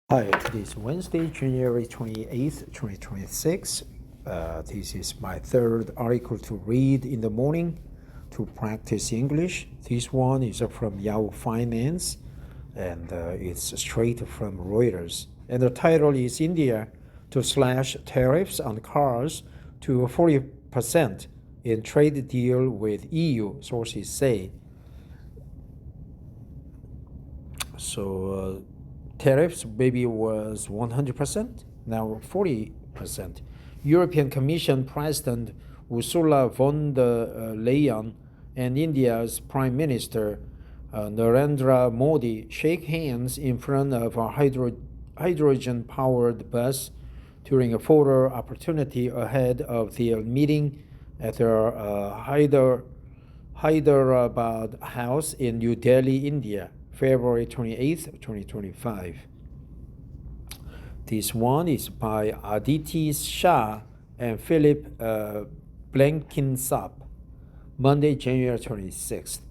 Hi, today is Wednesday, January 28th, 2026. This is my third article to read in the morning to practice English. This one is from Yahoo Finance and it's straight from Reuters. And the title is India to slash tariffs on cars to 40% in trade deal with EU, sources say. Tariffs maybe was 100%, now 40%. European Commission President Ursula von der Leyen and India's Prime Minister Narendra Modi shake hands in front of a hydrogen-powered bus during a photo opportunity ahead of their meeting at their Hyderabad house in New Delhi, India. February 28th, 2025. This one is by Aditi Shah and Philip Blenkinsop. Monday, January 26th.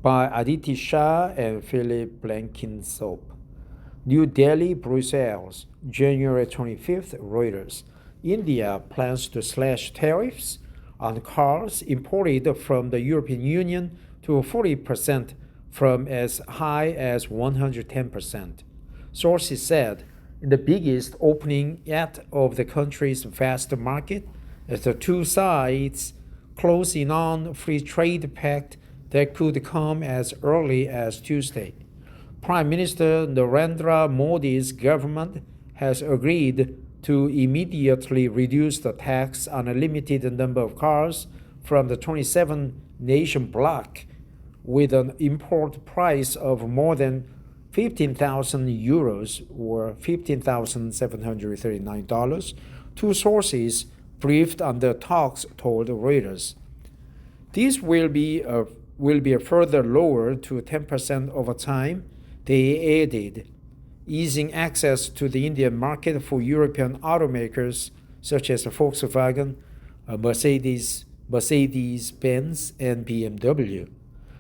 By Aditi Shah and Philip Blenkinsop. New Delhi, Brussels, January 25th, Reuters. India plans to slash tariffs on cars imported from the European Union to 40% from as high as 110%. Sources said in the biggest opening yet of the country's vast market, as the two sides close in on free trade pact that could come as early as Tuesday. Prime Minister Narendra Modi's government has agreed to immediately reduce the tax on a limited number of cars from the 27-nation bloc with an import price of more than 15,000 euros or $15,739, two sources briefed on the talks told Reuters. This will be a further lowered to 10% over time, they added, easing access to the Indian market for European automakers such as Volkswagen, Mercedes-Benz, and BMW.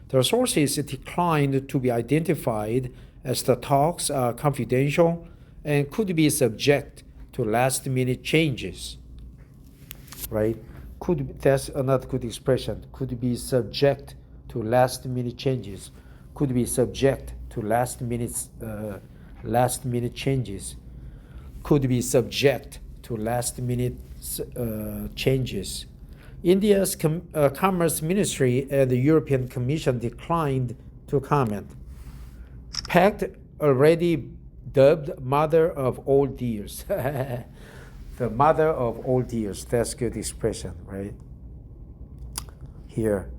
The sources declined to be identified as the talks are confidential and could be subject to last-minute changes. Right? That's another good expression. Could be subject to last-minute changes. Could be subject to last-minute changes. Could be subject to last-minute changes. India's Commerce Ministry and the European Commission declined to comment. Pact already dubbed mother of all deals. The mother of all deals. That's a good expression, right? Here.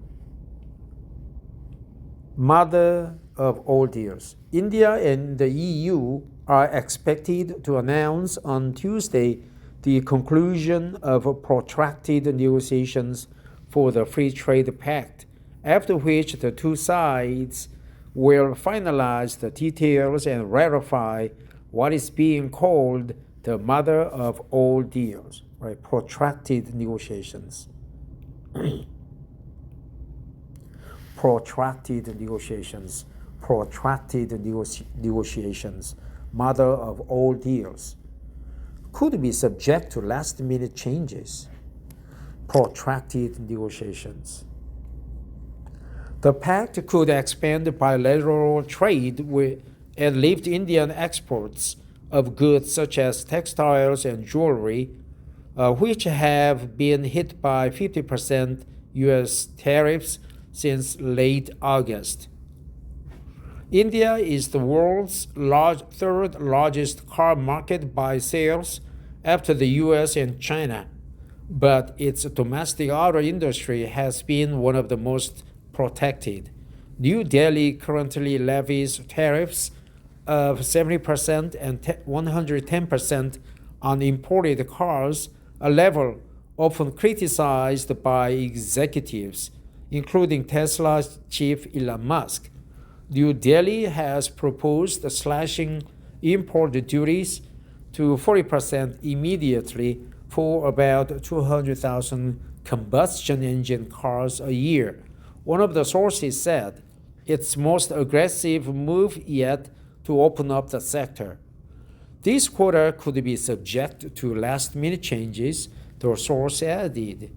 Mother of all deals. India and the EU are expected to announce on Tuesday the conclusion of protracted negotiations for the Free Trade Pact, after which the two sides will finalize the details and ratify what is being called the mother of all deals, right? Protracted negotiations. Protracted negotiations. Mother of all deals. Could be subject to last-minute changes. Protracted negotiations. The pact could expand bilateral trade and lift Indian exports of goods such as textiles and jewelry, which have been hit by 50% U.S. tariffs since late August. India is the world's third largest car market by sales after the US and China, but its domestic auto industry has been one of the most protected. New Delhi currently levies tariffs of 70% and 110% on imported cars, a level often criticized by executives, including Tesla's chief Elon Musk. New Delhi has proposed slashing import duties to 40% immediately for about 200,000 combustion engine cars a year. One of the sources said its most aggressive move yet to open up the sector. This quota could be subject to last-minute changes, the source added.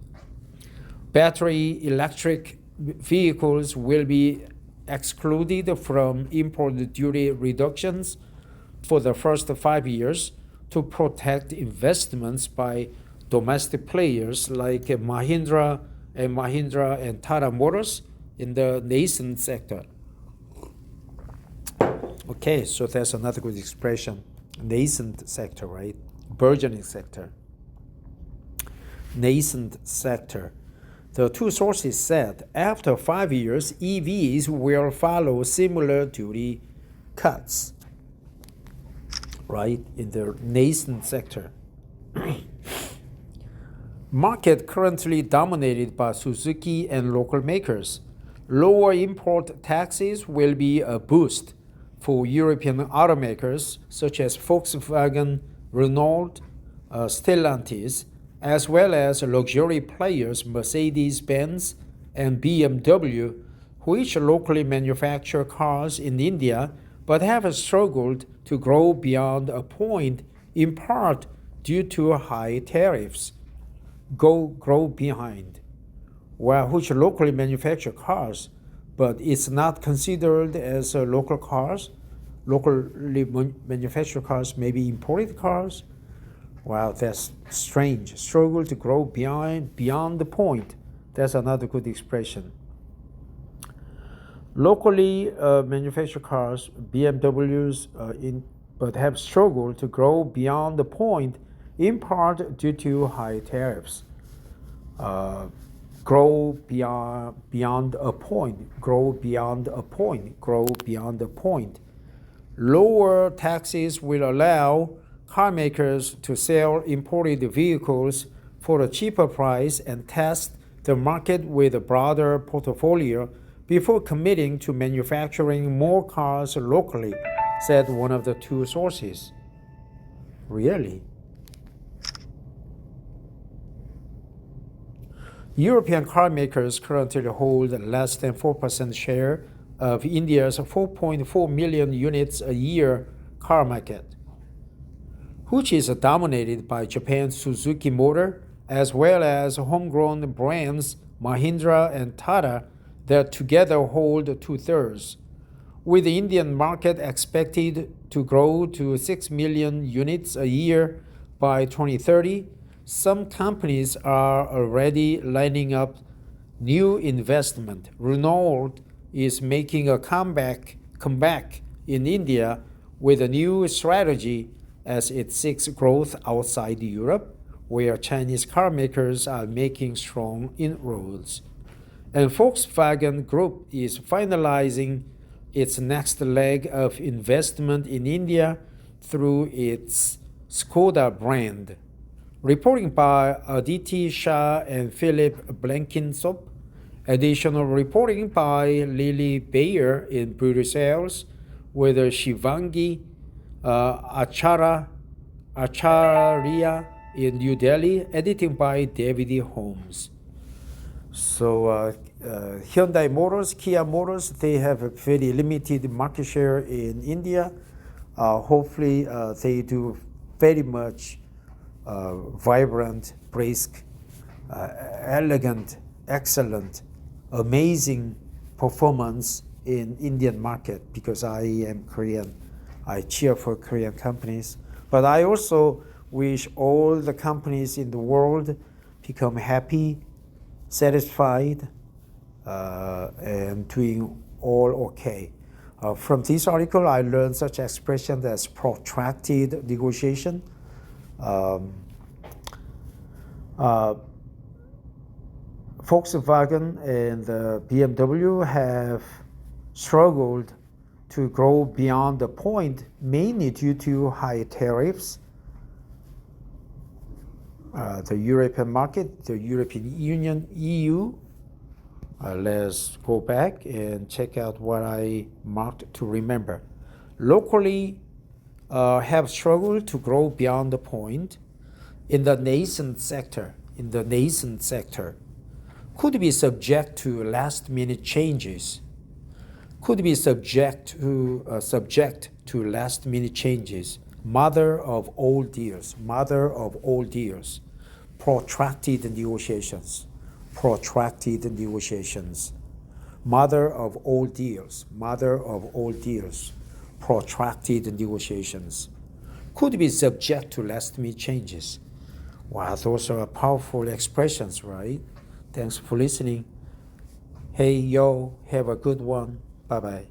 Battery electric vehicles will be excluded from import duty reductions for the first 5 years to protect investments by domestic players like Mahindra and Tata Motors in the nascent sector. Okay, so that's another good expression. Nascent sector, right? Burgeoning sector. Nascent sector. The two sources said after 5 years, EVs will follow similar duty cuts, right, in the nascent sector. Market currently dominated by Suzuki and local makers. Lower import taxes will be a boost for European automakers such as Volkswagen, Renault, Stellantis, as well as luxury players Mercedes-Benz and BMW, which locally manufacture cars in India but have struggled to grow beyond a point, in part due to high tariffs. Grow behind. Well, which locally manufacture cars, but it's not considered as local cars. Locally manufactured cars may be imported cars. Wow, that's strange. Struggle to grow beyond the point. That's another good expression. Locally manufactured cars, BMWs, but have struggled to grow beyond the point, in part due to high tariffs. Grow beyond a point. Grow beyond a point. Grow beyond a point. Lower taxes will allow car makers to sell imported vehicles for a cheaper price and test the market with a broader portfolio before committing to manufacturing more cars locally, said one of the two sources. Really? European car makers currently hold less than 4% share of India's 4.4 million units a year car market, which is dominated by Japan's Suzuki Motor, as well as homegrown brands Mahindra and Tata that together hold 2/3. With the Indian market expected to grow to 6 million units a year by 2030, some companies are already lining up new investment. Renault is making a comeback in India with a new strategy as it seeks growth outside Europe, where Chinese car makers are making strong inroads. And Volkswagen Group is finalizing its next leg of investment in India through its Skoda brand. Reporting by Aditi Shah and Philip Blenkinsop. Additional reporting by Lily Bayer in Brussels with Shivangi Acharya in New Delhi, editing by David Holmes. So Hyundai Motors, Kia Motors, they have a very limited market share in India. Hopefully they do very much vibrant, brisk, elegant, excellent, amazing performance in Indian market, because I am Korean. I cheer for Korean companies. But I also wish all the companies in the world become happy, satisfied, and doing all okay. From this article, I learned such expression as protracted negotiation. Volkswagen and BMW have struggled to grow beyond the point, mainly due to high tariffs. The European market, the European Union, EU. Let's go back and check out what I marked to remember. Locally have struggled to grow beyond the point in the nascent sector. Could be subject to last-minute changes. Could be subject to last-minute changes. mother of all deals, mother of all deals, protracted negotiations, protracted negotiations, mother of all deals, mother of all deals, protracted negotiations, could be subject to last-minute changes. Wow, those are powerful expressions, right? Thanks for listening. Hey, yo, have a good one. Bye-bye.